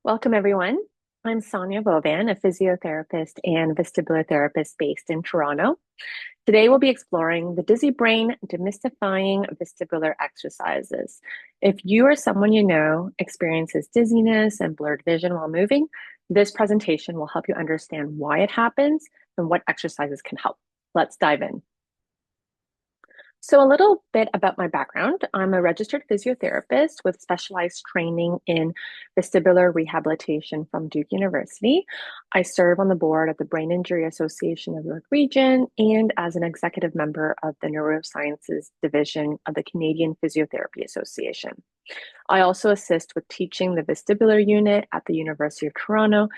Welcome, everyone. I'm Sonia Bovan, a physiotherapist and vestibular therapist based in Toronto. Today, we'll be exploring the dizzy brain demystifying vestibular exercises. If you or someone you know experiences dizziness and blurred vision while moving, this presentation will help you understand why it happens and what exercises can help. Let's dive in. So a little bit about my background. I'm a registered physiotherapist with specialized training in vestibular rehabilitation from Duke University. I serve on the board of the Brain Injury Association of York Region and as an executive member of the Neurosciences Division of the Canadian Physiotherapy Association. I also assist with teaching the vestibular unit at the University of Toronto,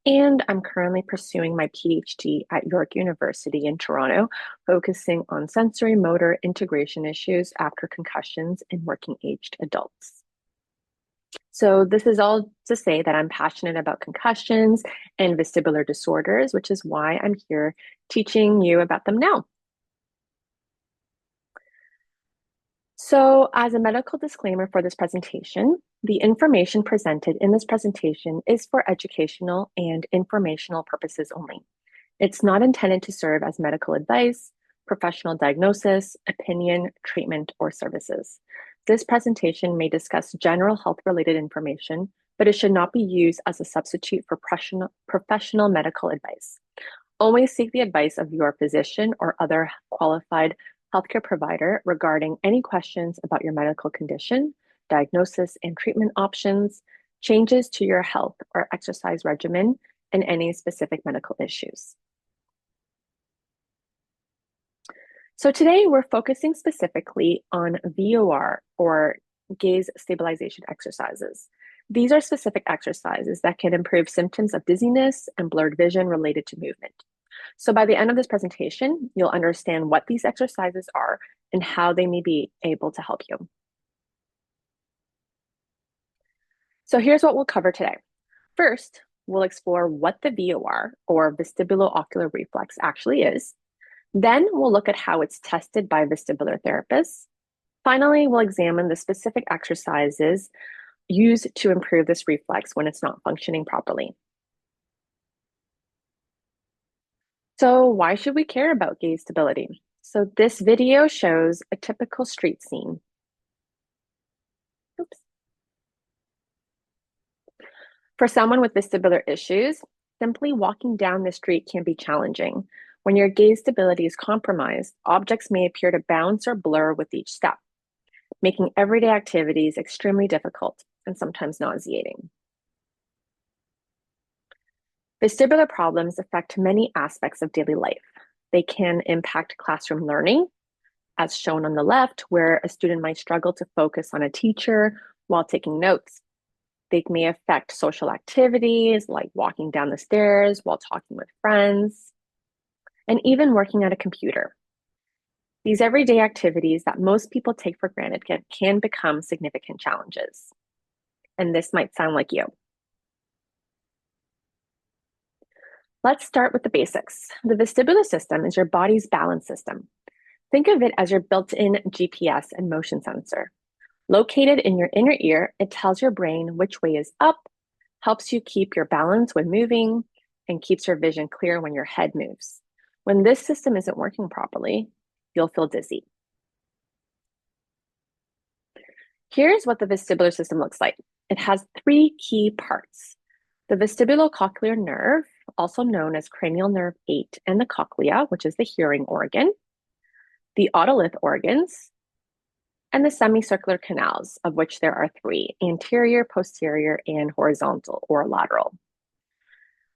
and I'm currently pursuing my PhD at York University in Toronto, focusing on sensory motor integration issues after concussions in working aged adults. So this is all to say that I'm passionate about concussions and vestibular disorders, which is why I'm here teaching you about them now. So as a medical disclaimer for this presentation, the information presented in this presentation is for educational and informational purposes only. It's not intended to serve as medical advice, professional diagnosis, opinion, treatment, or services. This presentation may discuss general health-related information, but it should not be used as a substitute for professional medical advice. Always seek the advice of your physician or other qualified healthcare provider regarding any questions about your medical condition, diagnosis and treatment options, changes to your health or exercise regimen, and any specific medical issues. So today we're focusing specifically on VOR, or gaze stabilization exercises. These are specific exercises that can improve symptoms of dizziness and blurred vision related to movement. So by the end of this presentation, you'll understand what these exercises are and how they may be able to help you. So here's what we'll cover today. First, we'll explore what the VOR, or vestibulo-ocular reflex, actually is. Then we'll look at how it's tested by vestibular therapists. Finally, we'll examine the specific exercises used to improve this reflex when it's not functioning properly. So why should we care about gaze stability? So this video shows a typical street scene. Oops. For someone with vestibular issues, simply walking down the street can be challenging. When your gaze stability is compromised, objects may appear to bounce or blur with each step, making everyday activities extremely difficult and sometimes nauseating. Vestibular problems affect many aspects of daily life. They can impact classroom learning, as shown on the left, where a student might struggle to focus on a teacher while taking notes. They may affect social activities like walking down the stairs while talking with friends, and even working at a computer. These everyday activities that most people take for granted can become significant challenges. And this might sound like you. Let's start with the basics. The vestibular system is your body's balance system. Think of it as your built-in GPS and motion sensor. Located in your inner ear, it tells your brain which way is up, helps you keep your balance when moving, and keeps your vision clear when your head moves. When this system isn't working properly, you'll feel dizzy. Here's what the vestibular system looks like. It has three key parts: the vestibulo-ocular nerve, also known as cranial nerve 8, and the cochlea, which is the hearing organ, the otolith organs, and the semicircular canals, of which there are three: anterior, posterior, and horizontal or lateral.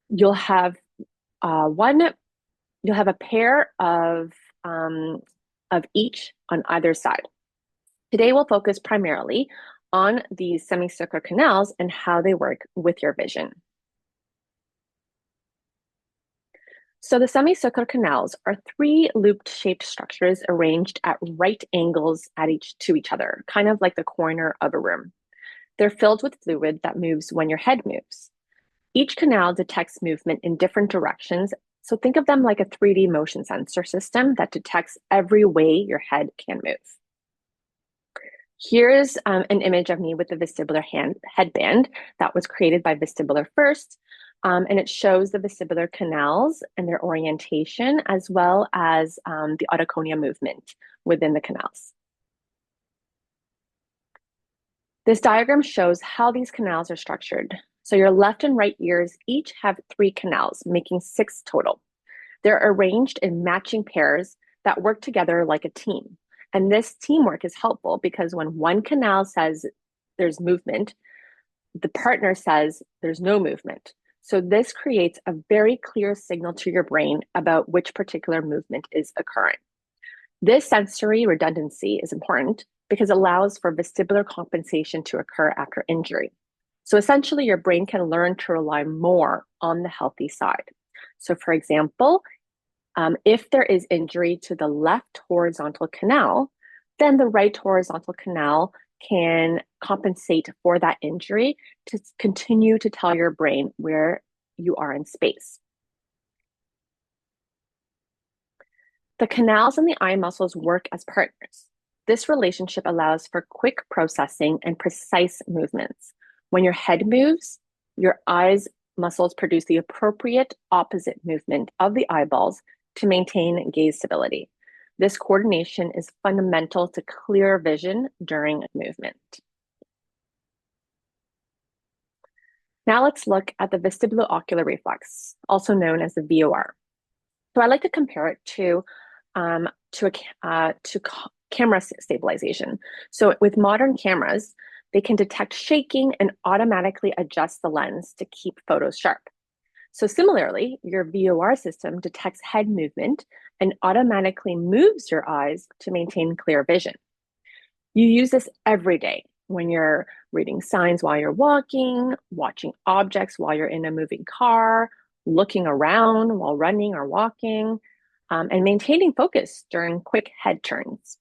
You'll have a pair of each on either side. Today, we'll focus primarily on these semicircular canals and how they work with your vision. So the semicircular canals are three loop-shaped structures arranged at right angles to each other, kind of like the corner of a room. They're filled with fluid that moves when your head moves. Each canal detects movement in different directions, so think of them like a 3D motion sensor system that detects every way your head can move. Here's an image of me with the vestibular headband that was created by Vestibular first, and it shows the vestibular canals and their orientation, as well as the otoconia movement within the canals. This diagram shows how these canals are structured. So your left and right ears each have 3 canals, making 6 total. They're arranged in matching pairs that work together like a team. And this teamwork is helpful because when one canal says there's movement, the partner says there's no movement. So this creates a very clear signal to your brain about which particular movement is occurring. This sensory redundancy is important because it allows for vestibular compensation to occur after injury. So essentially, your brain can learn to rely more on the healthy side. So for example, if there is injury to the left horizontal canal, then the right horizontal canal can compensate for that injury to continue to tell your brain where you are in space. The canals and the eye muscles work as partners. This relationship allows for quick processing and precise movements. When your head moves, your eyes muscles produce the appropriate opposite movement of the eyeballs to maintain gaze stability. This coordination is fundamental to clear vision during movement. Now let's look at the vestibulo-ocular reflex, also known as the VOR. So I like to compare it to camera stabilization. So with modern cameras, they can detect shaking and automatically adjust the lens to keep photos sharp. So similarly, your VOR system detects head movement and automatically moves your eyes to maintain clear vision. You use this every day when you're reading signs while you're walking, watching objects while you're in a moving car, looking around while running or walking, and maintaining focus during quick head turns.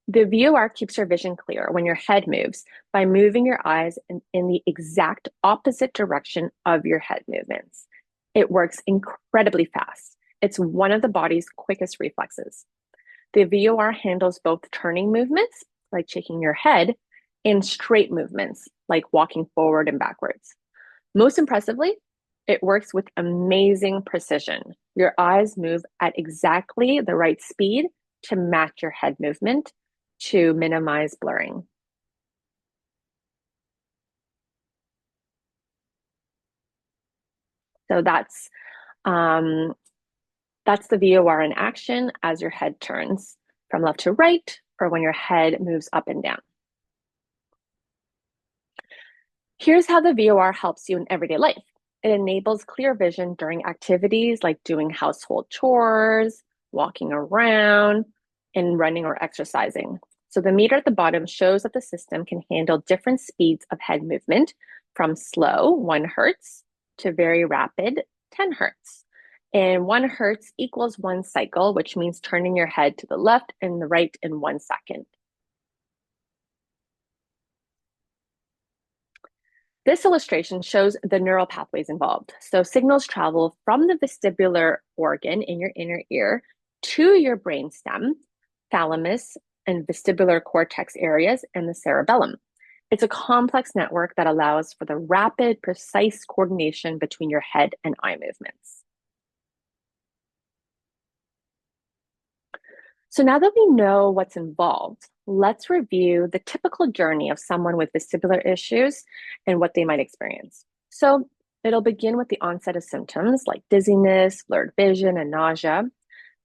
The VOR keeps your vision clear when your head moves by moving your eyes in the exact opposite direction of your head movements. It works incredibly fast. It's one of the body's quickest reflexes. The VOR handles both turning movements, like shaking your head, and straight movements, like walking forward and backwards. Most impressively, it works with amazing precision. Your eyes move at exactly the right speed to match your head movement to minimize blurring. So that's the VOR in action as your head turns from left to right or when your head moves up and down. Here's how the VOR helps you in everyday life. It enables clear vision during activities like doing household chores, walking around, and running or exercising. So the meter at the bottom shows that the system can handle different speeds of head movement from slow, 1 hertz, to very rapid, 10 hertz. And 1 hertz equals 1 cycle, which means turning your head to the left and the right in 1 second. This illustration shows the neural pathways involved. So signals travel from the vestibular organ in your inner ear to your brainstem, thalamus, and vestibular cortex areas, and the cerebellum. It's a complex network that allows for the rapid, precise coordination between your head and eye movements. So now that we know what's involved, let's review the typical journey of someone with vestibular issues and what they might experience. So it'll begin with the onset of symptoms like dizziness, blurred vision, and nausea.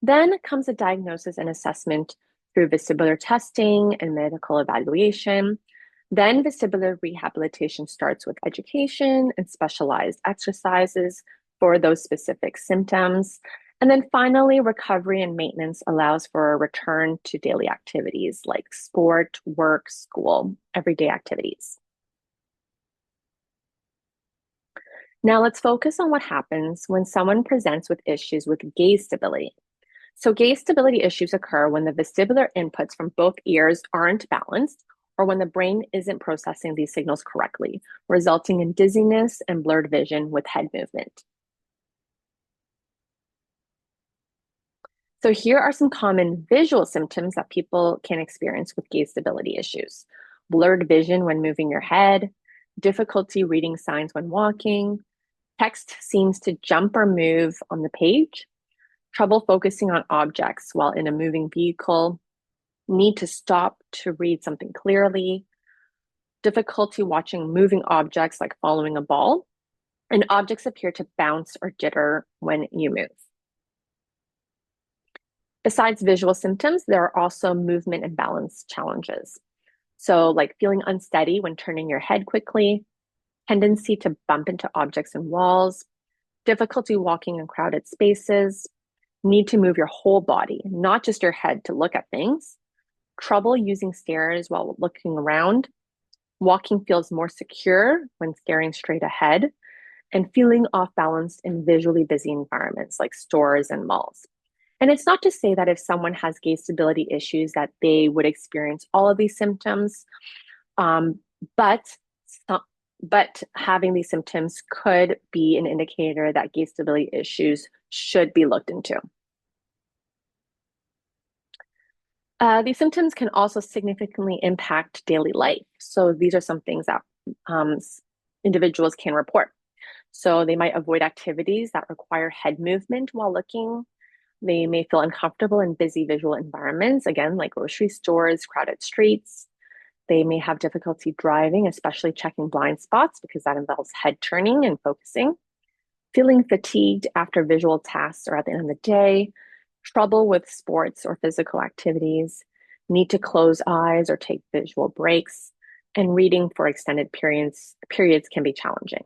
Then comes a diagnosis and assessment through vestibular testing and medical evaluation. Then vestibular rehabilitation starts with education and specialized exercises for those specific symptoms. And then finally, recovery and maintenance allows for a return to daily activities like sport, work, school, everyday activities. Now let's focus on what happens when someone presents with issues with gaze stability. So gaze stability issues occur when the vestibular inputs from both ears aren't balanced or when the brain isn't processing these signals correctly, resulting in dizziness and blurred vision with head movement. So here are some common visual symptoms that people can experience with gaze stability issues. Blurred vision when moving your head, difficulty reading signs when walking, text seems to jump or move on the page, trouble focusing on objects while in a moving vehicle, need to stop to read something clearly, difficulty watching moving objects like following a ball, and objects appear to bounce or jitter when you move. Besides visual symptoms, there are also movement and balance challenges. So, like feeling unsteady when turning your head quickly, tendency to bump into objects and walls, difficulty walking in crowded spaces, need to move your whole body, not just your head to look at things, trouble using stairs while looking around, walking feels more secure when staring straight ahead, and feeling off balance in visually busy environments like stores and malls. And it's not to say that if someone has gaze stability issues that they would experience all of these symptoms, um, but but having these symptoms could be an indicator that gaze stability issues should be looked into. These symptoms can also significantly impact daily life. So these are some things that individuals can report. So they might avoid activities that require head movement while looking. They may feel uncomfortable in busy visual environments, again, like grocery stores, crowded streets. They may have difficulty driving, especially checking blind spots because that involves head turning and focusing. Feeling fatigued after visual tasks or at the end of the day, trouble with sports or physical activities, need to close eyes or take visual breaks, and reading for extended periods can be challenging.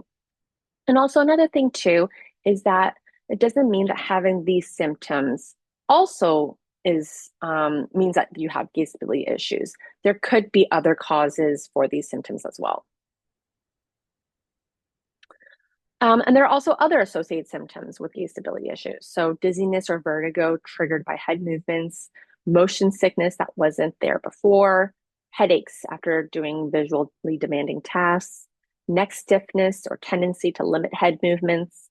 And also another thing too is that it doesn't mean that having these symptoms also means that you have gaze stability issues. There could be other causes for these symptoms as well. And there are also other associated symptoms with gaze stability issues. So dizziness or vertigo triggered by head movements, motion sickness that wasn't there before, headaches after doing visually demanding tasks, neck stiffness or tendency to limit head movements,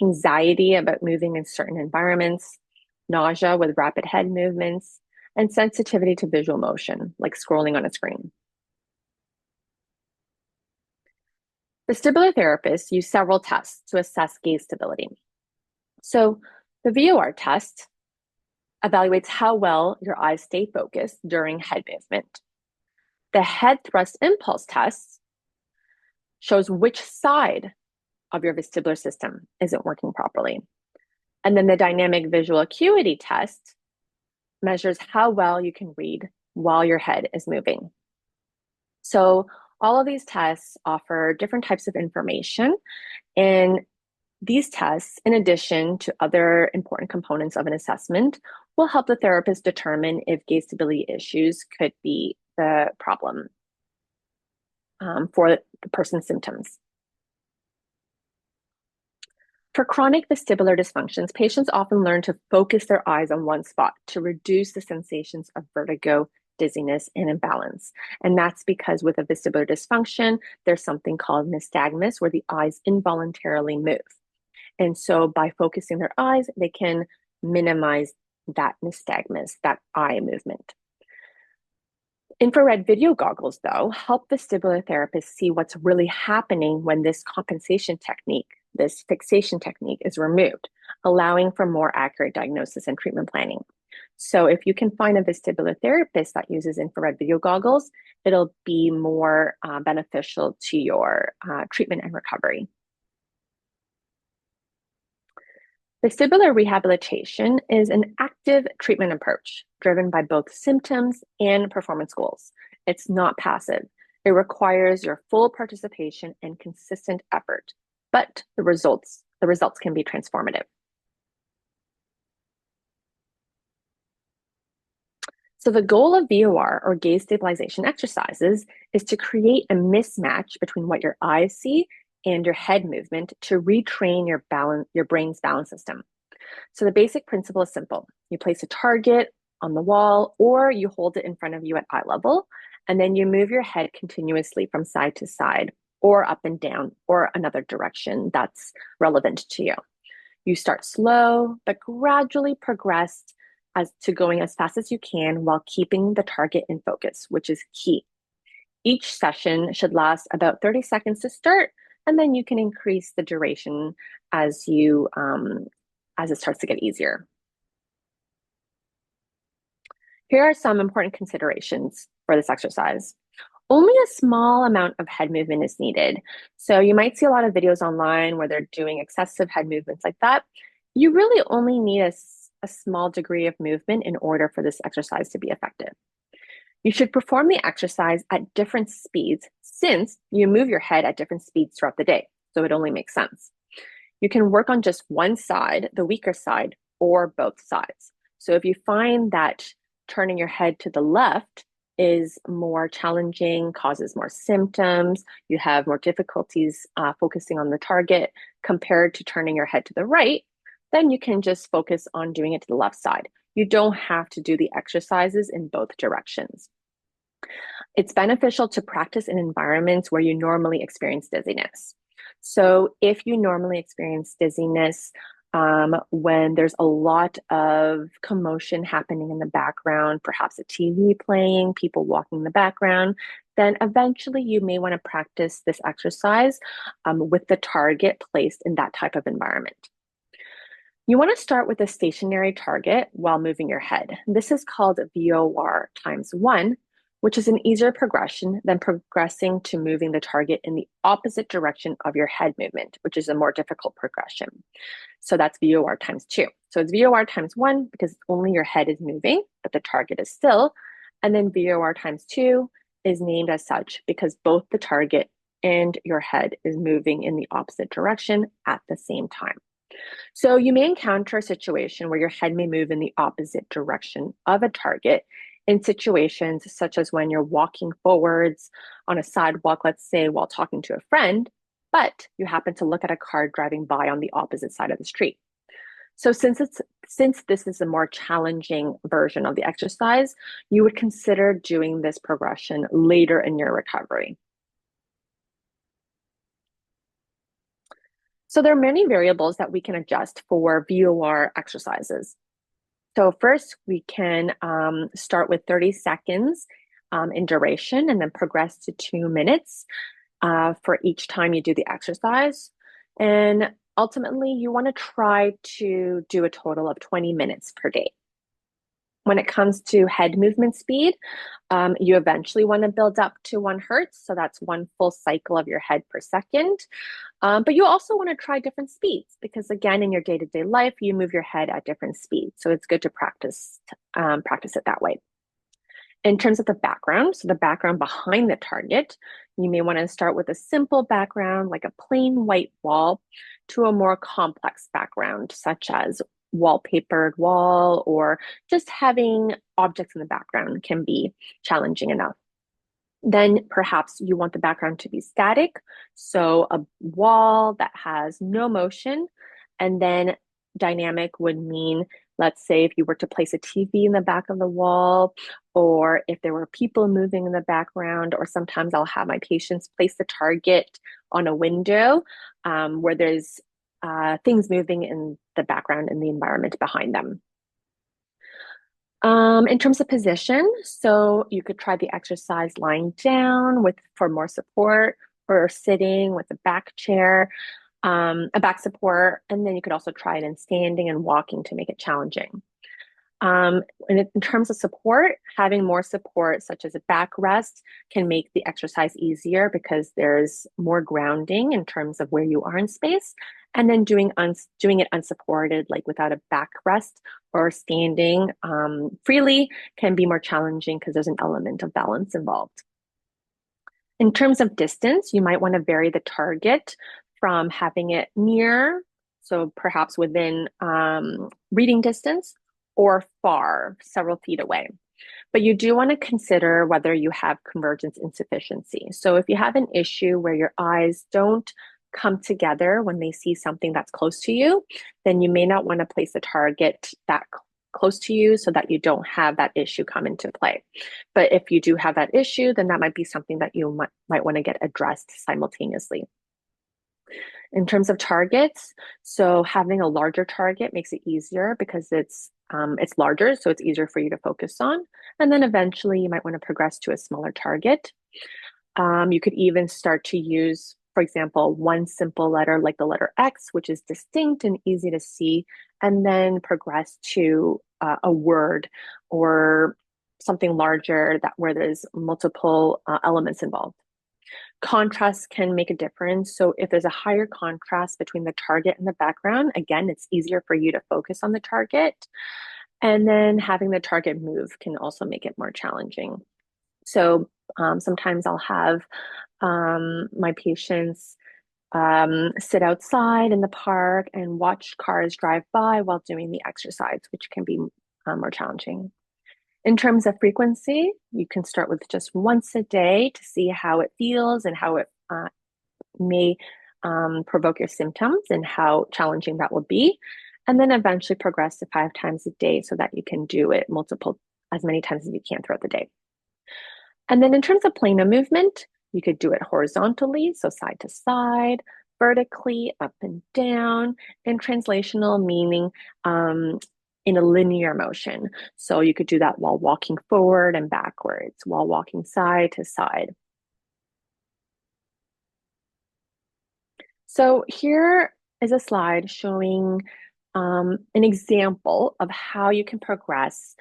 anxiety about moving in certain environments, nausea with rapid head movements, and sensitivity to visual motion, like scrolling on a screen. Vestibular therapists use several tests to assess gaze stability. So the VOR test evaluates how well your eyes stay focused during head movement. The head thrust impulse test shows which side of your vestibular system isn't working properly. And then the dynamic visual acuity test measures how well you can read while your head is moving. So all of these tests offer different types of information, and these tests, in addition to other important components of an assessment, will help the therapist determine if gaze stability issues could be the problem for the person's symptoms. For chronic vestibular dysfunctions, patients often learn to focus their eyes on one spot to reduce the sensations of vertigo, dizziness, and imbalance. And that's because with a vestibular dysfunction, there's something called nystagmus, where the eyes involuntarily move. And so by focusing their eyes, they can minimize that nystagmus, that eye movement. Infrared video goggles, though, help vestibular therapists see what's really happening when this compensation technique, this fixation technique, is removed, allowing for more accurate diagnosis and treatment planning. So if you can find a vestibular therapist that uses infrared video goggles, it'll be more beneficial to your treatment and recovery. Vestibular rehabilitation is an active treatment approach driven by both symptoms and performance goals. It's not passive. It requires your full participation and consistent effort, but the results can be transformative. So the goal of VOR, or gaze stabilization exercises, is to create a mismatch between what your eyes see and your head movement to retrain your brain's balance system. So the basic principle is simple. You place a target on the wall, or you hold it in front of you at eye level, and then you move your head continuously from side to side, or up and down, or another direction that's relevant to you. You start slow, but gradually progress as to going as fast as you can while keeping the target in focus, which is key. Each session should last about 30 seconds to start, and then you can increase the duration as it starts to get easier. Here are some important considerations for this exercise. Only a small amount of head movement is needed. So you might see a lot of videos online where they're doing excessive head movements like that. You really only need a small degree of movement in order for this exercise to be effective. You should perform the exercise at different speeds since you move your head at different speeds throughout the day. So it only makes sense. You can work on just one side, the weaker side, or both sides. So if you find that turning your head to the left is more challenging, causes more symptoms, you have more difficulties focusing on the target compared to turning your head to the right, then you can just focus on doing it to the left side. You don't have to do the exercises in both directions. It's beneficial to practice in environments where you normally experience dizziness. So if you normally experience dizziness when there's a lot of commotion happening in the background, perhaps a TV playing, people walking in the background, then eventually you may want to practice this exercise with the target placed in that type of environment. You want to start with a stationary target while moving your head. This is called VOR times 1, which is an easier progression than progressing to moving the target in the opposite direction of your head movement, which is a more difficult progression. So that's VOR times 2. So it's VOR times 1 because only your head is moving, but the target is still. And then VOR times 2 is named as such because both the target and your head is moving in the opposite direction at the same time. So you may encounter a situation where your head may move in the opposite direction of a target in situations such as when you're walking forwards on a sidewalk, let's say while talking to a friend, but you happen to look at a car driving by on the opposite side of the street. So since this is a more challenging version of the exercise, you would consider doing this progression later in your recovery. So there are many variables that we can adjust for VOR exercises. So first, we can start with 30 seconds in duration and then progress to 2 minutes for each time you do the exercise. And ultimately, you want to try to do a total of 20 minutes per day. When it comes to head movement speed, you eventually want to build up to 1 hertz. So that's 1 full cycle of your head per second. But you also want to try different speeds because again, in your day-to-day life, you move your head at different speeds. So it's good to practice it that way. In terms of the background, so the background behind the target, you may want to start with a simple background like a plain white wall to a more complex background, such as wallpapered wall or just having objects in the background can be challenging enough. Then perhaps you want the background to be static, so a wall that has no motion, and then dynamic would mean, let's say if you were to place a TV in the back of the wall, or if there were people moving in the background, or sometimes I'll have my patients place the target on a window where there's things moving in the background in the environment behind them. In terms of position, so you could try the exercise lying down for more support, or sitting with a back chair, a back support, and then you could also try it in standing and walking to make it challenging. And in terms of support, having more support, such as a backrest, can make the exercise easier because there's more grounding in terms of where you are in space. And then doing it unsupported, like without a backrest or standing freely, can be more challenging because there's an element of balance involved. In terms of distance, you might want to vary the target from having it near, so perhaps within reading distance, or far, several feet away. But you do want to consider whether you have convergence insufficiency. So if you have an issue where your eyes don't come together when they see something that's close to you, then you may not want to place a target that close to you so that you don't have that issue come into play. But if you do have that issue, then that might be something that you might want to get addressed simultaneously. In terms of targets, so having a larger target makes it easier because it's larger, so it's easier for you to focus on. And then eventually you might want to progress to a smaller target. You could even start to use, for example, one simple letter like the letter X, which is distinct and easy to see, and then progress to a word or something larger that where there's multiple elements involved. Contrast can make a difference. So if there's a higher contrast between the target and the background, again, it's easier for you to focus on the target. And then having the target move can also make it more challenging. So sometimes I'll have my patients sit outside in the park and watch cars drive by while doing the exercise, which can be more challenging. In terms of frequency, you can start with just once a day to see how it feels and how it may provoke your symptoms and how challenging that will be. And then eventually progress to 5 times a day so that you can do it as many times as you can throughout the day. And then in terms of plane of movement, you could do it horizontally, so side to side, vertically, up and down, and translational, meaning in a linear motion. So you could do that while walking forward and backwards, while walking side to side. So here is a slide showing an example of how you can progress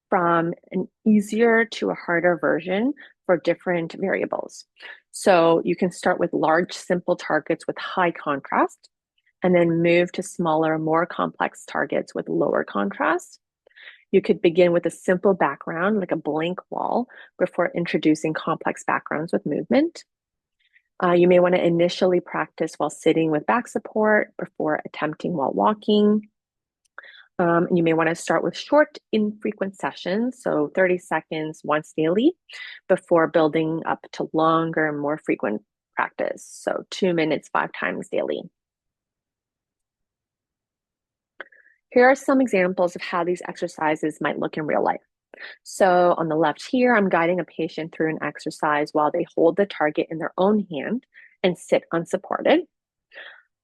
from an easier to a harder version for different variables. So you can start with large, simple targets with high contrast, and then move to smaller, more complex targets with lower contrast. You could begin with a simple background, like a blank wall, before introducing complex backgrounds with movement. You may want to initially practice while sitting with back support before attempting while walking. You may want to start with short, infrequent sessions, so 30 seconds once daily, before building up to longer and more frequent practice, so 2 minutes, 5 times daily. Here are some examples of how these exercises might look in real life. So on the left here, I'm guiding a patient through an exercise while they hold the target in their own hand and sit unsupported.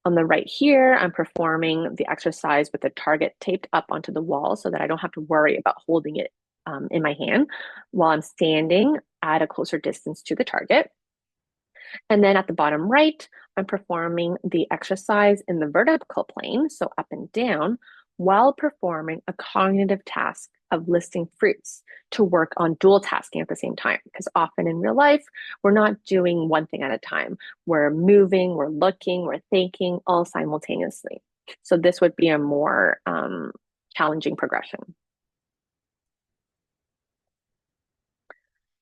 On the right here, I'm performing the exercise with the target taped up onto the wall so that I don't have to worry about holding it in my hand while I'm standing at a closer distance to the target. And then at the bottom right, I'm performing the exercise in the vertical plane, so up and down, while performing a cognitive task of listing fruits to work on dual tasking at the same time. Because often in real life, we're not doing one thing at a time. We're moving, we're looking, we're thinking all simultaneously. So this would be a more challenging progression.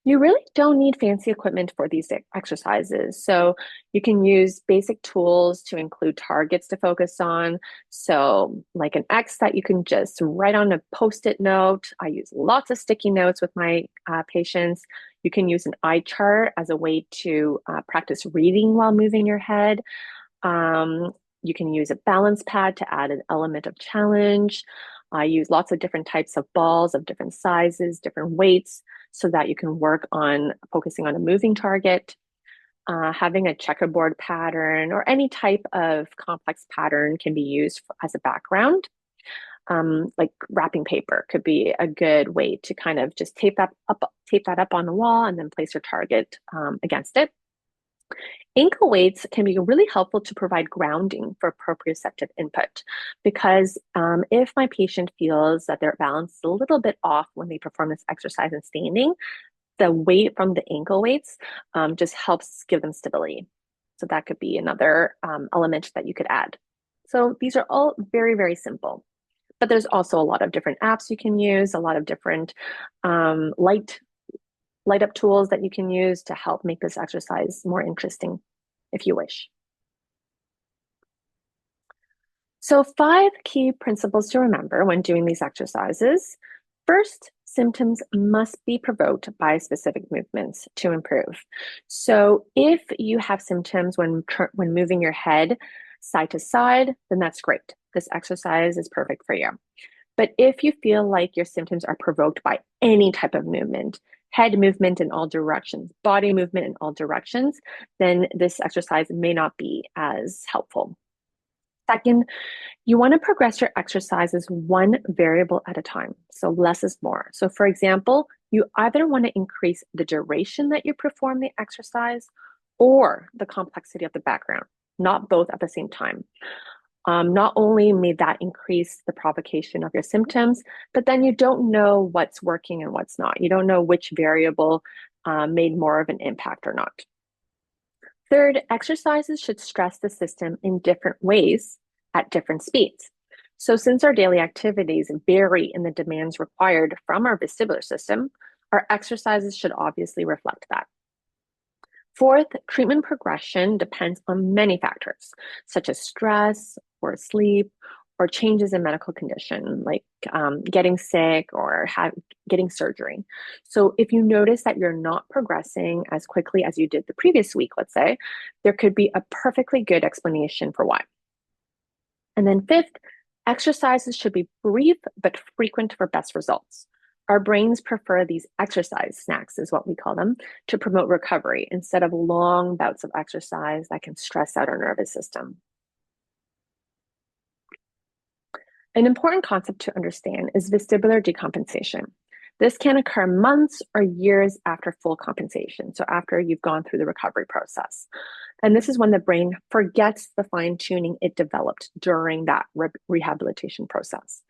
You really don't need fancy equipment for these exercises. So you can use basic tools to include targets to focus on. So like an X that you can just write on a Post-it note. I use lots of sticky notes with my patients. You can use an eye chart as a way to practice reading while moving your head. You can use a balance pad to add an element of challenge. I use lots of different types of balls of different sizes, different weights, so that you can work on focusing on a moving target. Having a checkerboard pattern or any type of complex pattern can be used as a background. Like wrapping paper could be a good way to kind of just tape that up on the wall and then place your target against it. Ankle weights can be really helpful to provide grounding for proprioceptive input because if my patient feels that their balance is a little bit off when they perform this exercise in standing, the weight from the ankle weights just helps give them stability. So that could be another element that you could add. So these are all very, very simple. But there's also a lot of different apps you can use, a lot of different light up tools that you can use to help make this exercise more interesting if you wish. So 5 key principles to remember when doing these exercises. First, symptoms must be provoked by specific movements to improve. So if you have symptoms when moving your head side to side, then that's great. This exercise is perfect for you. But if you feel like your symptoms are provoked by any type of movement, head movement in all directions, body movement in all directions, then this exercise may not be as helpful. Second, you want to progress your exercises one variable at a time. So less is more. So for example, you either want to increase the duration that you perform the exercise or the complexity of the background, not both at the same time. Not only may that increase the provocation of your symptoms, but then you don't know what's working and what's not. You don't know which variable made more of an impact or not. Third, exercises should stress the system in different ways at different speeds. So since our daily activities vary in the demands required from our vestibular system, our exercises should obviously reflect that. Fourth, treatment progression depends on many factors, such as stress or sleep or changes in medical condition, like getting sick or getting surgery. So if you notice that you're not progressing as quickly as you did the previous week, let's say, there could be a perfectly good explanation for why. And then fifth, exercises should be brief but frequent for best results. Our brains prefer these exercise snacks, is what we call them, to promote recovery instead of long bouts of exercise that can stress out our nervous system. An important concept to understand is vestibular decompensation. This can occur months or years after full compensation, so after you've gone through the recovery process. And this is when the brain forgets the fine-tuning it developed during that rehabilitation process.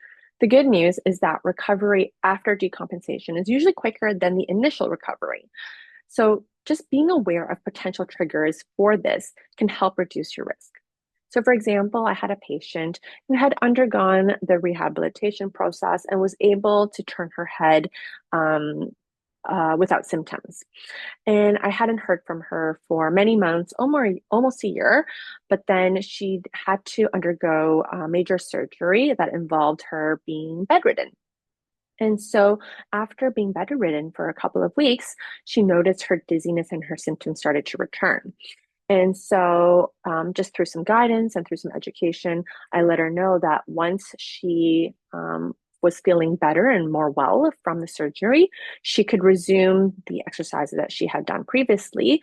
The good news is that recovery after decompensation is usually quicker than the initial recovery. So just being aware of potential triggers for this can help reduce your risk. So for example, I had a patient who had undergone the rehabilitation process and was able to turn her head without symptoms. And I hadn't heard from her for many months, almost a year, but then she had to undergo major surgery that involved her being bedridden. And so after being bedridden for a couple of weeks, she noticed her dizziness and her symptoms started to return. And so just through some guidance and through some education, I let her know that once she was feeling better and more well from the surgery, she could resume the exercises that she had done previously,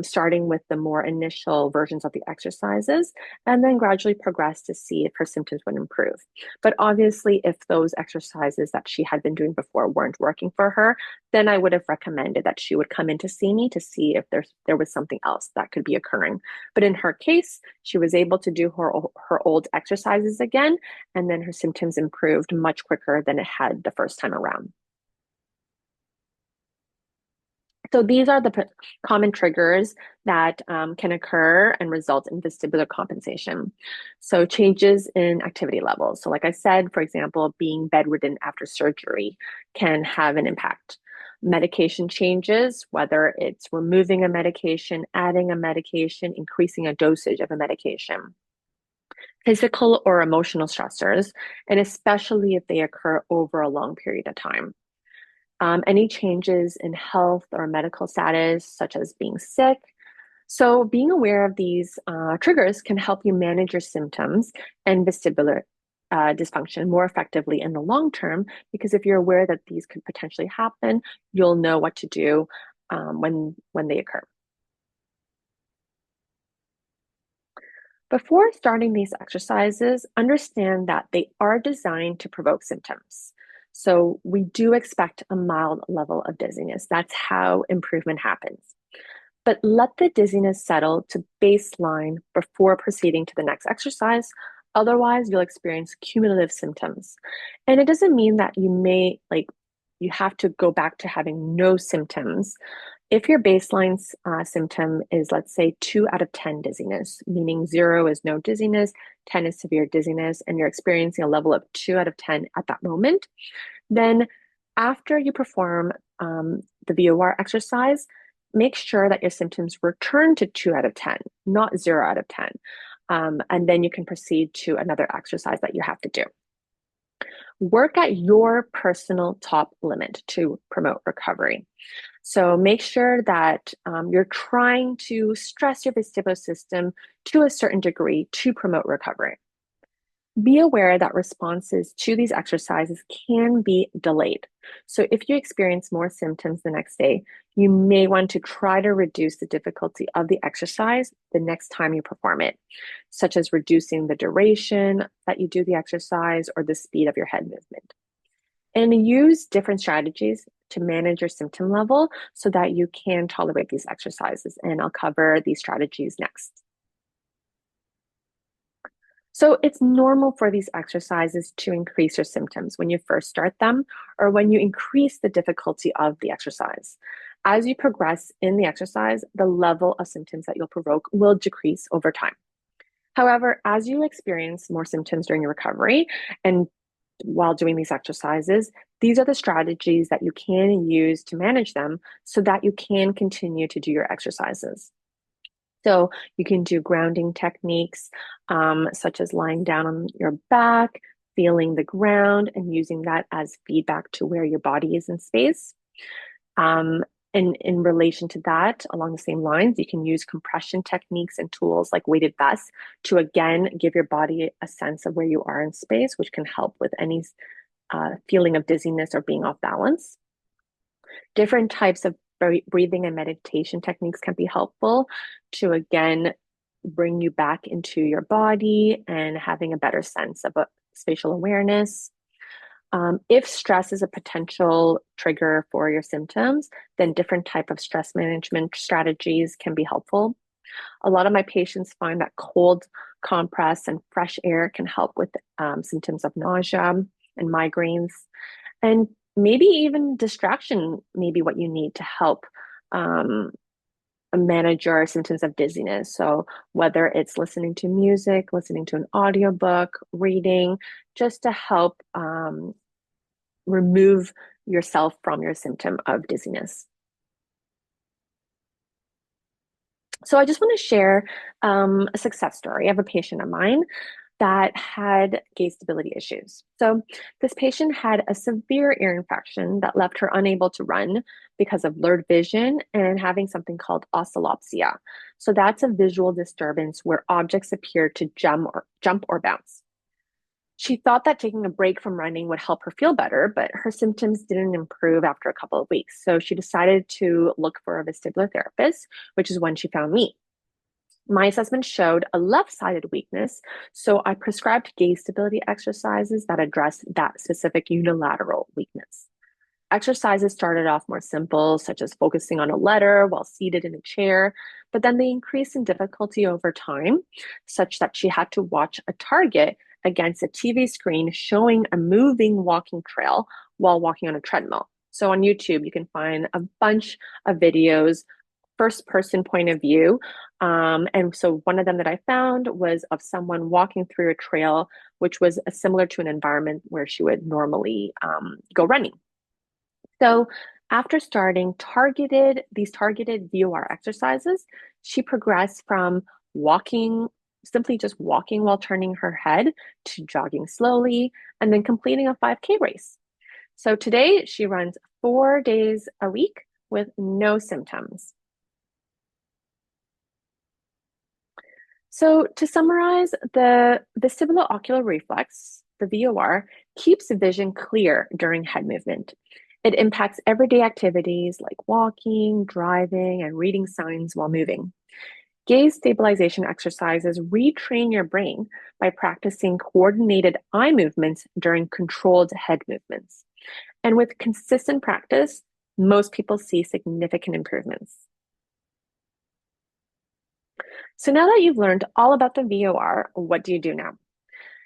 starting with the more initial versions of the exercises, and then gradually progress to see if her symptoms would improve. But obviously, if those exercises that she had been doing before weren't working for her, then I would have recommended that she would come in to see me to see if there was something else that could be occurring. But in her case, she was able to do her old exercises again, and then her symptoms improved much quicker than it had the first time around. So these are the common triggers that can occur and result in vestibular compensation. So changes in activity levels. So like I said, for example, being bedridden after surgery can have an impact. Medication changes, whether it's removing a medication, adding a medication, increasing a dosage of a medication. Physical or emotional stressors, and especially if they occur over a long period of time. Any changes in health or medical status, such as being sick. So being aware of these triggers can help you manage your symptoms and vestibular dysfunction more effectively in the long term, because if you're aware that these could potentially happen, you'll know what to do when they occur. Before starting these exercises, understand that they are designed to provoke symptoms. So we do expect a mild level of dizziness. That's how improvement happens. But let the dizziness settle to baseline before proceeding to the next exercise. Otherwise, you'll experience cumulative symptoms. And it doesn't mean that you have to go back to having no symptoms. If your baseline symptom is, let's say, 2 out of 10 dizziness, meaning 0 is no dizziness, 10 is severe dizziness, and you're experiencing a level of 2 out of 10 at that moment, then after you perform the VOR exercise, make sure that your symptoms return to 2 out of 10, not 0 out of 10. And then you can proceed to another exercise that you have to do. Work at your personal top limit to promote recovery. So make sure that you're trying to stress your vestibular system to a certain degree to promote recovery. Be aware that responses to these exercises can be delayed. So if you experience more symptoms the next day, you may want to try to reduce the difficulty of the exercise the next time you perform it, such as reducing the duration that you do the exercise or the speed of your head movement. And use different strategies to manage your symptom level so that you can tolerate these exercises. And I'll cover these strategies next. So it's normal for these exercises to increase your symptoms when you first start them or when you increase the difficulty of the exercise. As you progress in the exercise, the level of symptoms that you'll provoke will decrease over time. However, as you experience more symptoms during your recovery and while doing these exercises, these are the strategies that you can use to manage them so that you can continue to do your exercises. So you can do grounding techniques, such as lying down on your back, feeling the ground, and using that as feedback to where your body is in space. And in relation to that, along the same lines, you can use compression techniques and tools like weighted vests to again give your body a sense of where you are in space, which can help with any feeling of dizziness or being off balance. Different types of breathing and meditation techniques can be helpful to again bring you back into your body and having a better sense of spatial awareness. If stress is a potential trigger for your symptoms, then different type of stress management strategies can be helpful. A lot of my patients find that cold compress and fresh air can help with symptoms of nausea and migraines. And maybe even distraction may be what you need to help manage your symptoms of dizziness. So whether it's listening to music, listening to an audiobook, reading, just to help remove yourself from your symptom of dizziness. So I just want to share a success story of a patient of mine that had gait stability issues. So this patient had a severe ear infection that left her unable to run because of blurred vision and having something called oscillopsia. So that's a visual disturbance where objects appear to jump or bounce. She thought that taking a break from running would help her feel better, but her symptoms didn't improve after a couple of weeks. So she decided to look for a vestibular therapist, which is when she found me. My assessment showed a left-sided weakness, so I prescribed gait stability exercises that address that specific unilateral weakness. Exercises started off more simple, such as focusing on a letter while seated in a chair, but then they increased in difficulty over time, such that she had to watch a target against a TV screen showing a moving walking trail while walking on a treadmill. So on YouTube, you can find a bunch of videos, first person point of view. And so one of them that I found was of someone walking through a trail, which was similar to an environment where she would normally go running. So after starting these targeted VOR exercises, she progressed from simply just walking while turning her head to jogging slowly and then completing a 5K race. So today she runs 4 days a week with no symptoms. So to summarize, the vestibulo-ocular reflex, the VOR, keeps vision clear during head movement. It impacts everyday activities like walking, driving, and reading signs while moving. Gaze stabilization exercises retrain your brain by practicing coordinated eye movements during controlled head movements. And with consistent practice, most people see significant improvements. So now that you've learned all about the VOR, what do you do now?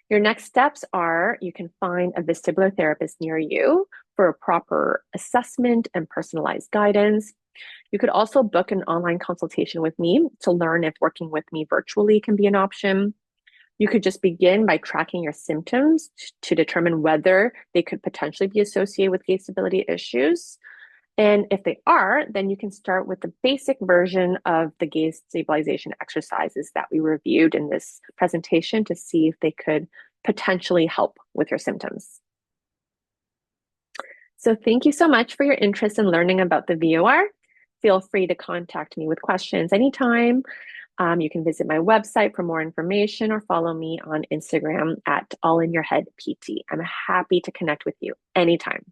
Your next steps are you can find a vestibular therapist near you for a proper assessment and personalized guidance. You could also book an online consultation with me to learn if working with me virtually can be an option. You could just begin by tracking your symptoms to determine whether they could potentially be associated with gait stability issues. And if they are, then you can start with the basic version of the gait stabilization exercises that we reviewed in this presentation to see if they could potentially help with your symptoms. So thank you so much for your interest in learning about the VOR. Feel free to contact me with questions anytime. You can visit my website for more information or follow me on Instagram at All in Your Head PT. I'm happy to connect with you anytime.